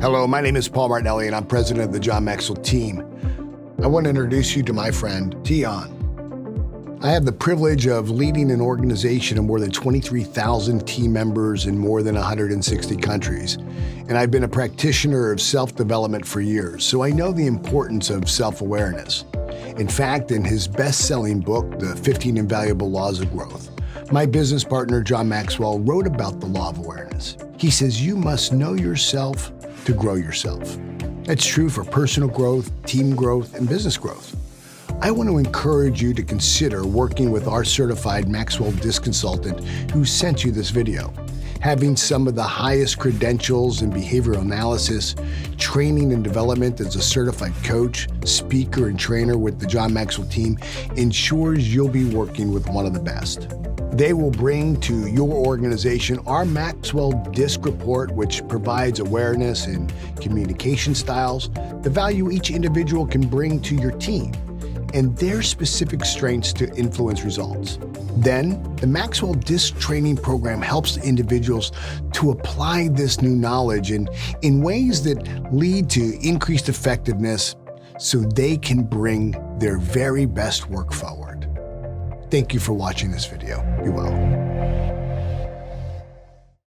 Hello, my name is Paul Martinelli, and I'm president of the John Maxwell team. I want to introduce you to my friend, Teon. I have the privilege of leading an organization of more than 23,000 team members in more than 160 countries. And I've been a practitioner of self-development for years, so I know the importance of self-awareness. In fact, in his best-selling book, The 15 Invaluable Laws of Growth, my business partner, John Maxwell, wrote about the law of awareness. He says you must know yourself to grow yourself. That's true for personal growth, team growth, and business growth. I want to encourage you to consider working with our certified Maxwell Disc consultant who sent you this video. Having some of the highest credentials in behavioral analysis, training and development as a certified coach, speaker, and trainer with the John Maxwell team ensures you'll be working with one of the best. They will bring to your organization our Maxwell Disc Report, which provides awareness and communication styles, the value each individual can bring to your team, and their specific strengths to influence results. Then, the Maxwell Disc Training Program helps individuals to apply this new knowledge in ways that lead to increased effectiveness so they can bring their very best work forward. Thank you for watching this video. Be well.